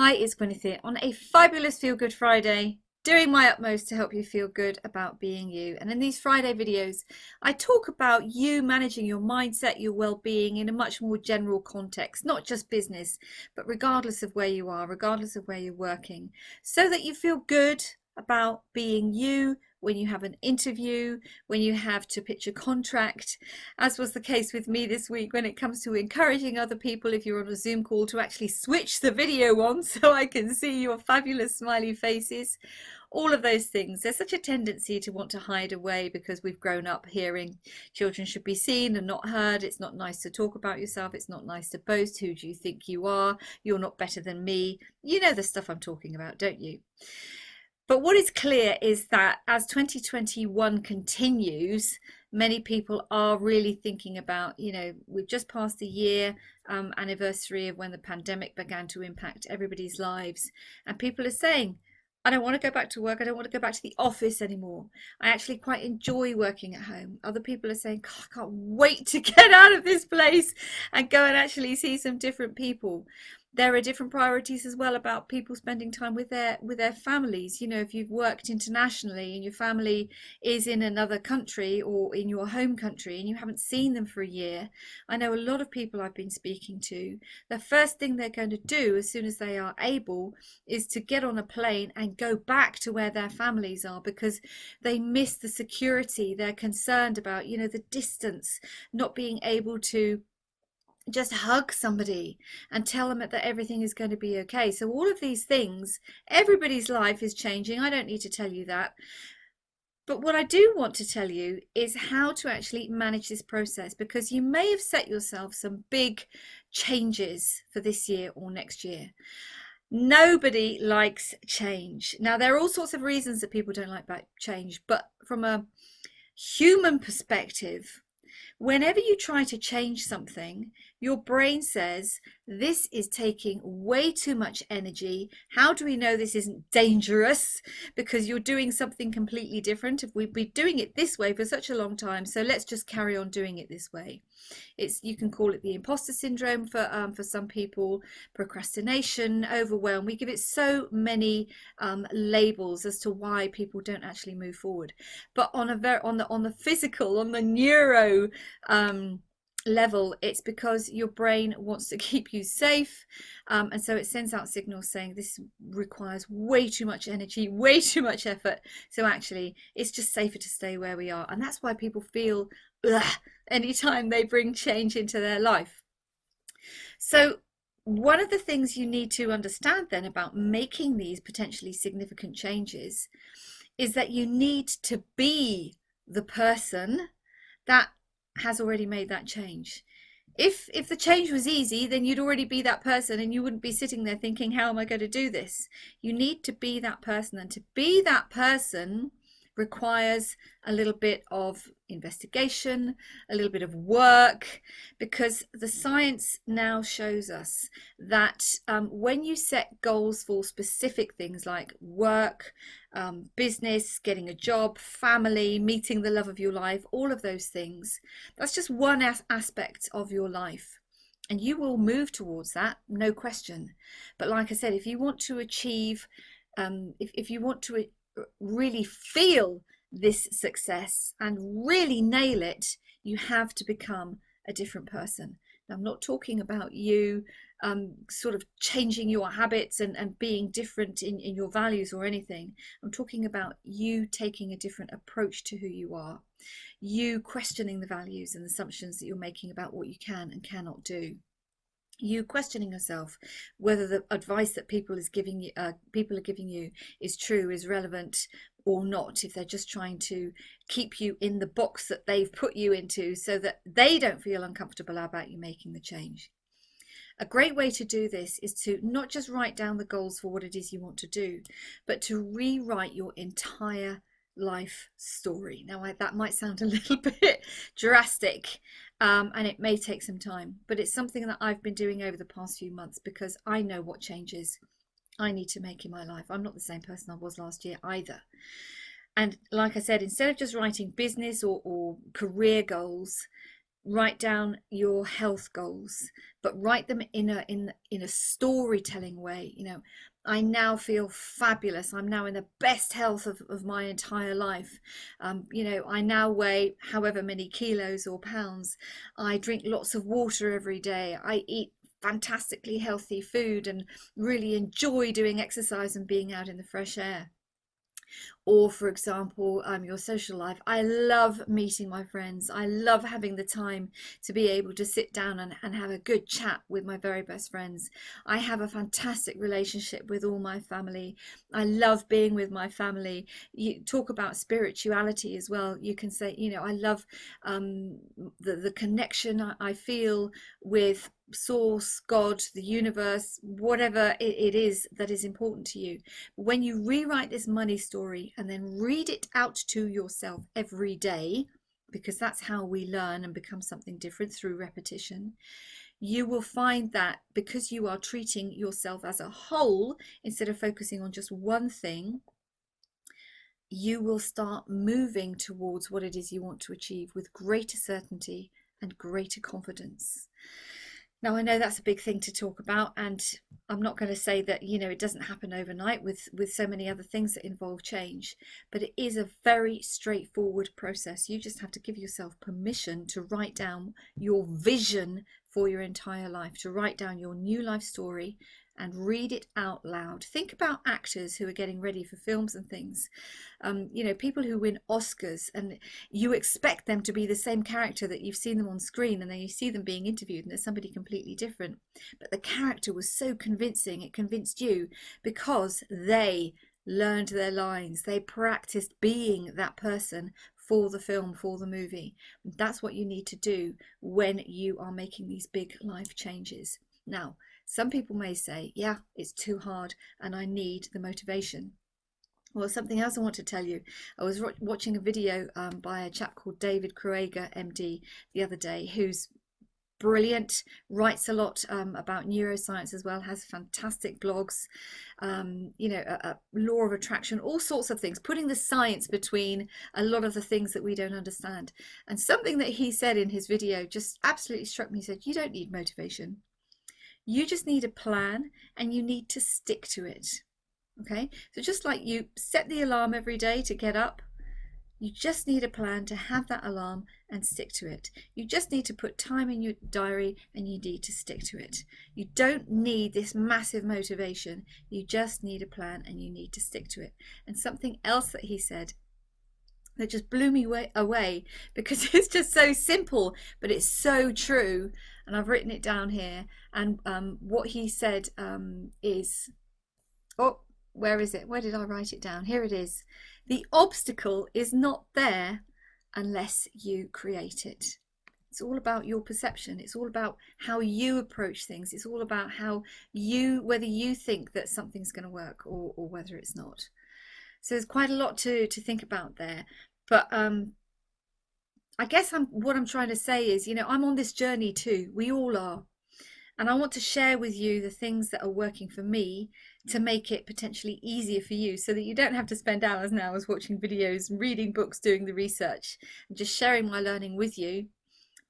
Hi, it's Gwyneth here on a fabulous Feel Good Friday, doing my utmost to help you feel good about being you. And in these Friday videos, I talk about you managing your mindset, your well-being in a much more general context, not just business, but regardless of where you are, regardless of where you're working, so that you feel good about being you when you have an interview, when you have to pitch a contract, as was the case with me this week when it comes to encouraging other people, if you're on a Zoom call, to actually switch the video on so I can see your fabulous smiley faces. All of those things. There's such a tendency to want to hide away because we've grown up hearing children should be seen and not heard. It's not nice to talk about yourself. It's not nice to boast. Who do you think you are? You're not better than me. You know the stuff I'm talking about, don't you? But what is clear is that as 2021 continues, many people are really thinking about, we've just passed the year anniversary of when the pandemic began to impact everybody's lives. And people are saying, I don't want to go back to work. I don't want to go back to the office anymore. I actually quite enjoy working at home. Other people are saying, God, I can't wait to get out of this place and go and actually see some different people. There are different priorities as well about people spending time with their families. If you've worked internationally and your family is in another country or in your home country and you haven't seen them for a year, I know a lot of people I've been speaking to, the first thing they're going to do as soon as they are able is to get on a plane and go back to where their families are, because they miss the security. They're concerned about, the distance, not being able to just hug somebody and tell them that everything is going to be okay. So all of these things, everybody's life is changing. I don't need to tell you that. But what I do want to tell you is how to actually manage this process, because you may have set yourself some big changes for this year or next year. Nobody likes change. Now, there are all sorts of reasons that people don't like change, but from a human perspective, whenever you try to change something, your brain says, this is taking way too much energy. How do we know this isn't dangerous? Because you're doing something completely different. If we've been doing it this way for such a long time, so let's just carry on doing it this way. You can call it the imposter syndrome for some people, procrastination, overwhelm. We give it so many labels as to why people don't actually move forward. But on the physical, on the neuro level, it's because your brain wants to keep you safe, and so it sends out signals saying this requires way too much energy, way too much effort, so actually it's just safer to stay where we are. And that's why people feel anytime they bring change into their life. So one of the things you need to understand then about making these potentially significant changes is that you need to be the person that has already made that change. If the change was easy, then you'd already be that person and you wouldn't be sitting there thinking, how am I going to do this? You need to be that person, and to be that person requires a little bit of investigation, a little bit of work, because the science now shows us that when you set goals for specific things like work, business, getting a job, family, meeting the love of your life, all of those things, that's just one aspect of your life. And you will move towards that, no question. But like I said, if you want to achieve, if you want to really feel this success and really nail it, you have to become a different person. Now, I'm not talking about you sort of changing your habits and being different in your values or anything. I'm talking about you taking a different approach to who you are, you questioning the values and assumptions that you're making about what you can and cannot do, you questioning yourself whether the advice that people are giving you is true, is relevant or not, if they're just trying to keep you in the box that they've put you into so that they don't feel uncomfortable about you making the change. A great way to do this is to not just write down the goals for what it is you want to do, but to rewrite your entire life story. Now, that might sound a little bit drastic, and it may take some time, but it's something that I've been doing over the past few months because I know what changes I need to make in my life. I'm not the same person I was last year either. And like I said, instead of just writing business or career goals, write down your health goals, but write them in a storytelling way. I now feel fabulous. I'm now in the best health of my entire life. I now weigh however many kilos or pounds. I drink lots of water every day. I eat fantastically healthy food and really enjoy doing exercise and being out in the fresh air. Or for example, your social life. I love meeting my friends. I love having the time to be able to sit down and have a good chat with my very best friends. I have a fantastic relationship with all my family. I love being with my family. You talk about spirituality as well. You can say, I love the connection I feel with source, God, the universe, whatever it is that is important to you. When you rewrite this money story and then read it out to yourself every day, because that's how we learn and become something different, through repetition, you will find that because you are treating yourself as a whole instead of focusing on just one thing, you will start moving towards what it is you want to achieve with greater certainty and greater confidence. Now, I know that's a big thing to talk about, and I'm not going to say that, it doesn't happen overnight with so many other things that involve change, but it is a very straightforward process. You just have to give yourself permission to write down your vision for your entire life, to write down your new life story and read it out loud. Think about actors who are getting ready for films and things. People who win Oscars, and you expect them to be the same character that you've seen them on screen, and then you see them being interviewed and they're somebody completely different. But the character was so convincing, it convinced you because they learned their lines. They practiced being that person for the film, for the movie. That's what you need to do when you are making these big life changes. Now, some people may say, yeah, it's too hard and I need the motivation. Well, something else I want to tell you. I was watching a video by a chap called Dr Krueger MD the other day, who's brilliant, writes a lot about neuroscience as well, has fantastic blogs, law of attraction, all sorts of things, putting the science between a lot of the things that we don't understand. And something that he said in his video just absolutely struck me. He said, you don't need motivation. You just need a plan and you need to stick to it. Okay, so just like you set the alarm every day to get up, you just need a plan to have that alarm and stick to it. You just need to put time in your diary and you need to stick to it. You don't need this massive motivation. You just need a plan and you need to stick to it. And something else that he said that just blew me away, because it's just so simple, but it's so true. And I've written it down here. And what he said is, oh, where is it? Where did I write it down? Here it is. The obstacle is not there unless you create it. It's all about your perception. It's all about how you approach things. It's all about whether you think that something's going to work or whether it's not. So there's quite a lot to think about there. But I guess what I'm trying to say is, I'm on this journey too. We all are. And I want to share with you the things that are working for me to make it potentially easier for you, so that you don't have to spend hours and hours watching videos, reading books, doing the research, and just sharing my learning with you,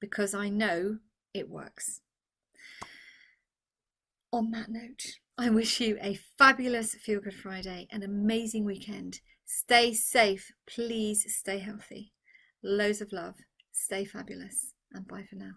because I know it works. On that note, I wish you a fabulous Feel Good Friday, an amazing weekend. Stay safe, please stay healthy. Loads of love, stay fabulous, and bye for now.